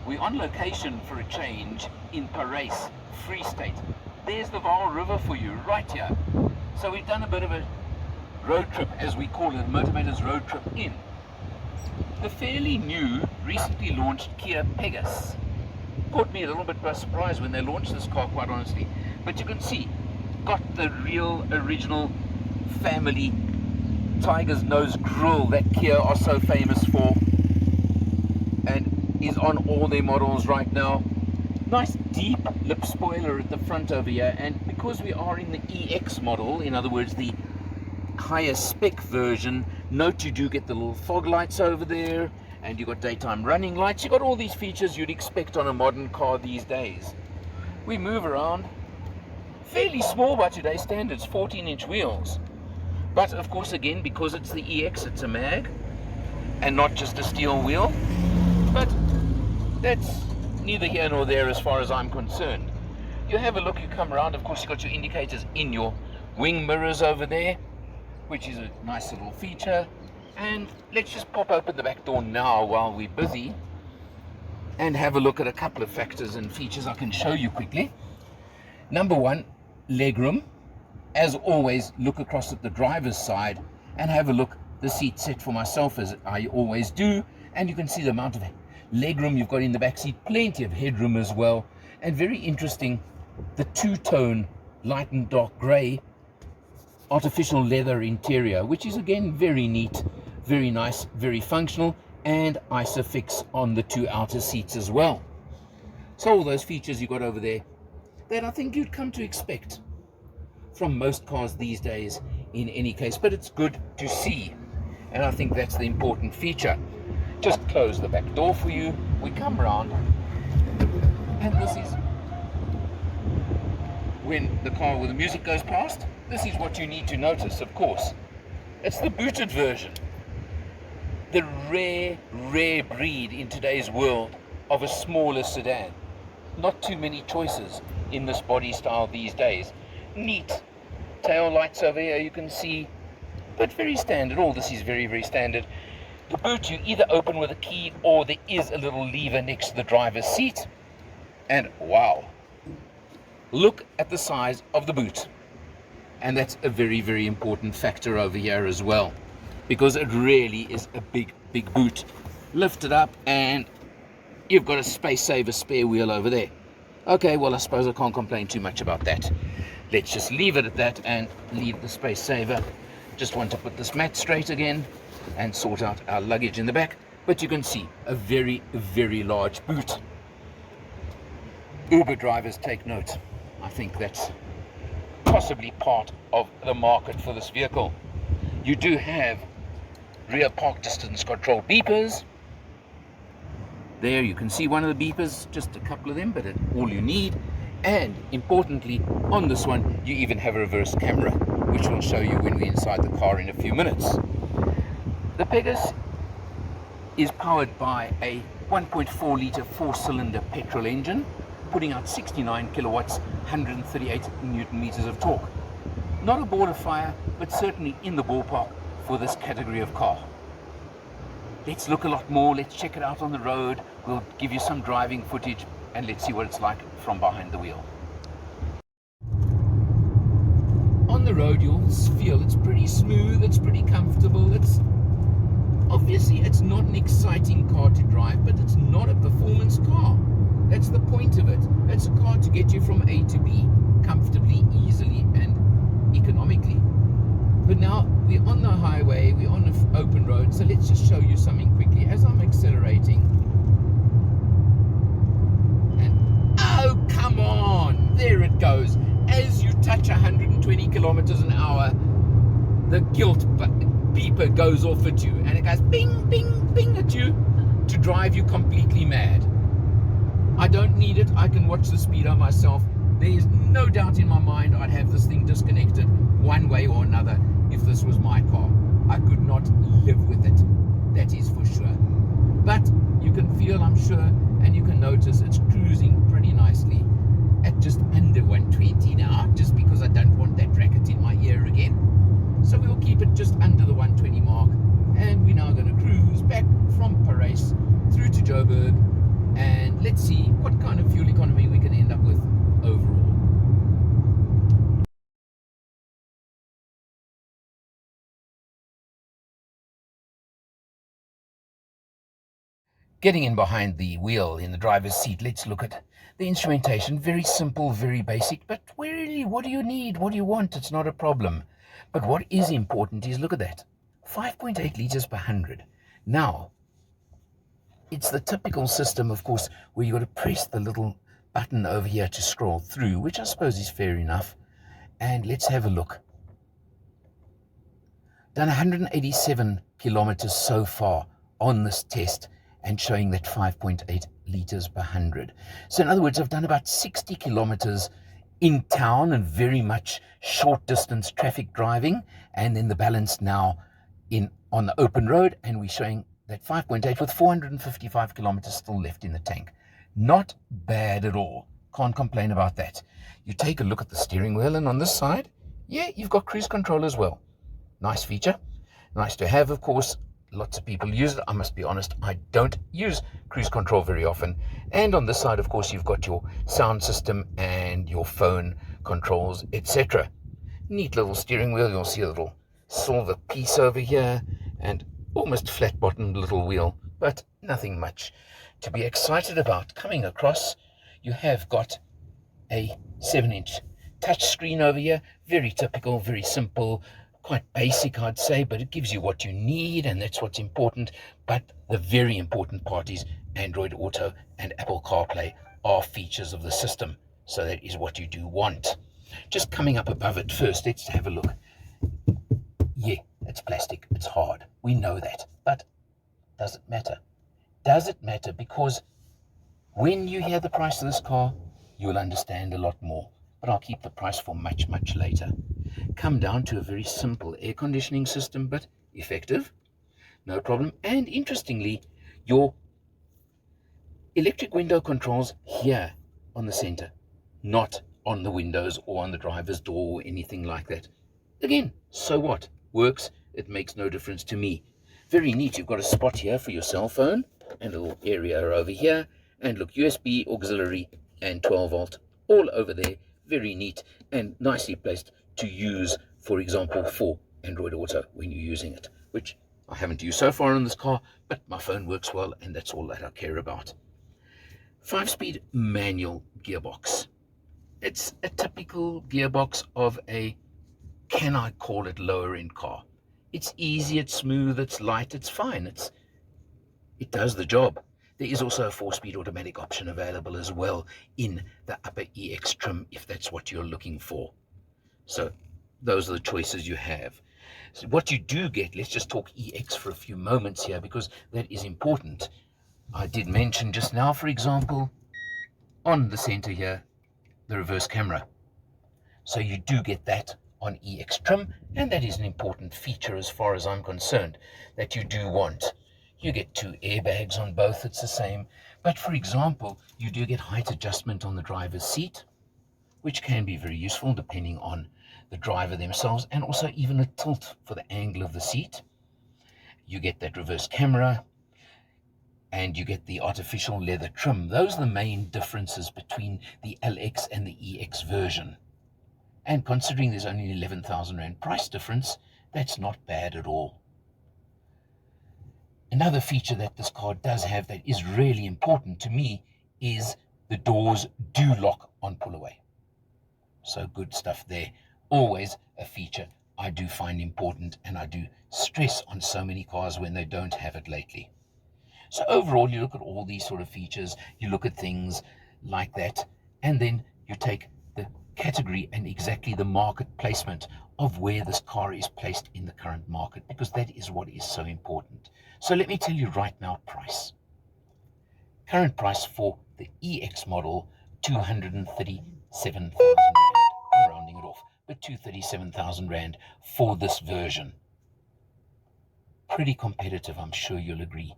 We're on location for a change in Paris, Free State. There's the Vaal River for you, right here. So we've done a bit of a road trip, as we call it, a motivators road trip in the fairly new, recently launched Kia Pegas. Caught me a little bit by surprise when they launched this car, quite honestly. But you can see, got the real original family tiger's nose grille that Kia are so famous for, and is on all their models right now. Nice deep lip spoiler at the front over here, and because we are in the EX model, in other words the higher spec version, note you do get the little fog lights over there, and you got daytime running lights. You got all these features you'd expect on a modern car these days. We move around fairly small by today's standards, 14-inch wheels. But of course, again, because it's the EX, it's a mag and not just a steel wheel. But that's neither here nor there as far as I'm concerned. You have a look, you come around, of course you've got your indicators in your wing mirrors over there, which is a nice little feature. And let's just pop open the back door now while we're busy and have a look at a couple of factors and features I can show you quickly. Number one, legroom. As always, look across at the driver's side and have a look, the seat set for myself as I always do, and you can see the amount of legroom you've got in the back seat, plenty of headroom as well. And very interesting, the two-tone light and dark grey artificial leather interior, which is again very neat, very nice, very functional, and ISOFIX on the two outer seats as well. So all those features you got over there that I think you'd come to expect from most cars these days in any case, but it's good to see, and I think that's the important feature. Just close the back door for you, we come around, and this is when the car with the music goes past. This is what you need to notice, of course. It's the booted version. The rare breed in today's world of a smaller sedan. Not too many choices in this body style these days. Neat tail lights over here, you can see, but very standard. All this is very standard. The boot you either open with a key, or there is a little lever next to the driver's seat. And wow, look at the size of the boot. And that's a very important factor over here as well, because it really is a big boot. Lift it up and you've got a space saver spare wheel over there. Okay, well, I suppose I can't complain too much about that. Let's just leave it at that and leave the space saver. Just want to put this mat straight again and sort out our luggage in the back. But you can see a very large boot. Uber drivers, take note. I think that's possibly part of the market for this vehicle. You do have rear park distance control beepers. There you can see one of the beepers, just a couple of them, but it's all you need. And importantly, on this one, you even have a reverse camera, which we'll show you when we're inside the car in a few minutes. The Pegas is powered by a 1.4 litre 4-cylinder petrol engine, putting out 69 kilowatts, 138 newton meters of torque. Not a border fire, but certainly in the ballpark for this category of car. Let's look a lot more, let's check it out on the road, we'll give you some driving footage, and let's see what it's like from behind the wheel. On the road you'll feel it's pretty smooth, it's pretty comfortable. It's obviously it's not an exciting car to drive, but it's not a performance car. That's the point of it. It's a car to get you from A to B comfortably, easily, and economically. But now we're on the highway, we're on an open road, so let's just show you something quickly as I'm accelerating. And oh, come on, there it goes. As you touch 120 kilometers an hour, the guilt beeper goes off at you, and it goes bing, bing, bing at you to drive you completely mad. I don't need it. I can watch the speedo myself. There is no doubt in my mind I'd have this thing disconnected one way or another if this was my car. I could not live with it. That is for sure. But you can feel, I'm sure, and you can notice it's cruising pretty nicely at just under 120 now, just because I don't want that racket in my ear again. So we'll keep it just under the 120 mark, and we're now going to cruise back from Paris through to Joburg, and let's see what kind of fuel economy we can end up with overall. Getting in behind the wheel in the driver's seat, let's look at the instrumentation. Very simple, very basic, but really, what do you need? What do you want? It's not a problem. But what is important is, look at that, 5.8 liters per 100. Now, it's the typical system, of course, where you've got to press the little button over here to scroll through, which I suppose is fair enough. And let's have a look. Done 187 kilometers so far on this test, and showing that 5.8 liters per 100. So in other words, I've done about 60 kilometers in town and very much short distance traffic driving, and then the balance now on the open road, and we're showing that 5.8 with 455 kilometers still left in the tank. Not bad at all. Can't complain about that. You take a look at the steering wheel, and on this side, yeah, you've got cruise control as well. Nice feature. Nice to have, of course. Lots of people use it. I must be honest, I don't use cruise control very often. And on this side, of course, you've got your sound system and your phone controls, etc. Neat little steering wheel. You'll see a little silver piece over here and almost flat-bottomed little wheel, but nothing much to be excited about. Coming across, you have got a 7-inch touch screen over here. Very typical, very simple. Quite basic, I'd say, but it gives you what you need, and that's what's important. But the very important part is Android Auto and Apple CarPlay are features of the system, so that is what you do want. Just coming up above it first, let's have a look. Yeah, it's plastic, it's hard, we know that, but does it matter? Does it matter? Because when you hear the price of this car, you'll understand a lot more. But I'll keep the price for much, much later. Come down to a very simple air conditioning system, but effective, no problem. And interestingly, your electric window controls here on the center, not on the windows or on the driver's door or anything like that. Again, so what? Works. It makes no difference to me. Very neat. You've got a spot here for your cell phone and a little area over here. And look, USB, auxiliary, and 12 volt all over there. Very neat and nicely placed to use, for example, for Android Auto when you're using it, which I haven't used so far on this car, but my phone works well, and that's all that I care about. 5-speed manual gearbox. It's a typical gearbox of a, can I call it, lower end car. It's easy, it's smooth, it's light, it's fine. It does the job. There is also a 4-speed automatic option available as well in the upper EX trim if that's what you're looking for. So those are the choices you have. So what you do get, let's just talk EX for a few moments here because that is important. I did mention just now, for example, on the center here, the reverse camera. So you do get that on EX trim, and that is an important feature as far as I'm concerned that you do want. You get 2 airbags on both, it's the same. But for example, you do get height adjustment on the driver's seat, which can be very useful depending on the driver themselves, and also even a tilt for the angle of the seat. You get that reverse camera, and you get the artificial leather trim. Those are the main differences between the LX and the EX version. And considering there's only 11,000 Rand price difference, that's not bad at all. Another feature that this car does have that is really important to me is the doors do lock on pull away. So good stuff there. Always a feature I do find important, and I do stress on so many cars when they don't have it lately. So overall, you look at all these sort of features, you look at things like that, and then you take the category and exactly the market placement of where this car is placed in the current market, because that is what is so important. So let me tell you right now, price. Current price for the EX model, 237,000 Rand. I'm rounding it off, but 237,000 Rand for this version. Pretty competitive, I'm sure you'll agree.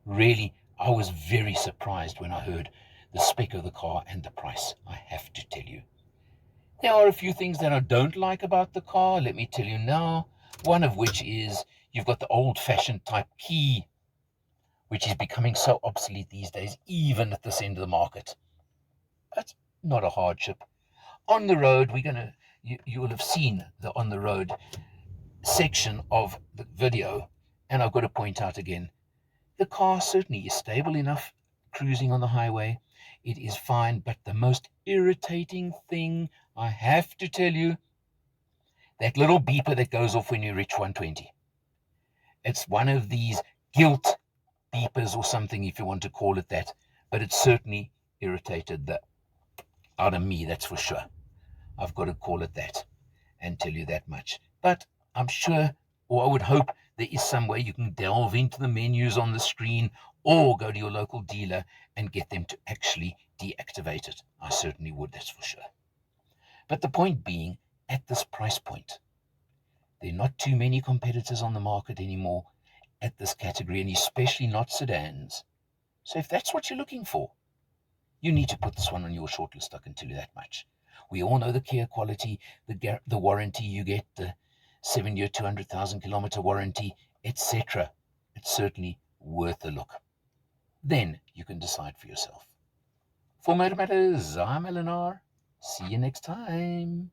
Really, I was very surprised when I heard the spec of the car and the price, I have to tell you. There are a few things that I don't like about the car, let me tell you now. One of which is you've got the old-fashioned type key which is becoming so obsolete these days, even at this end of the market. But not a hardship. On the road, you will have seen the on the road section of the video, and I've got to point out again, the car certainly is stable enough cruising on the highway. It is fine, but the most irritating thing, I have to tell you, that little beeper that goes off when you reach 120. It's one of these guilt beepers or something, if you want to call it that, but it certainly irritated the out of me, that's for sure. I've got to call it that and tell you that much. But I'm sure, or I would hope, there is some way you can delve into the menus on the screen or go to your local dealer and get them to actually deactivate it. I certainly would, that's for sure. But the point being, at this price point, there are not too many competitors on the market anymore at this category, and especially not sedans. So if that's what you're looking for, you need to put this one on your shortlist, I can tell you that much. We all know the Kia quality, the warranty you get, the 7-year, 200,000 kilometer warranty, etc. It's certainly worth a look. Then you can decide for yourself. For Motor Matters, I'm Eleanor. See you next time.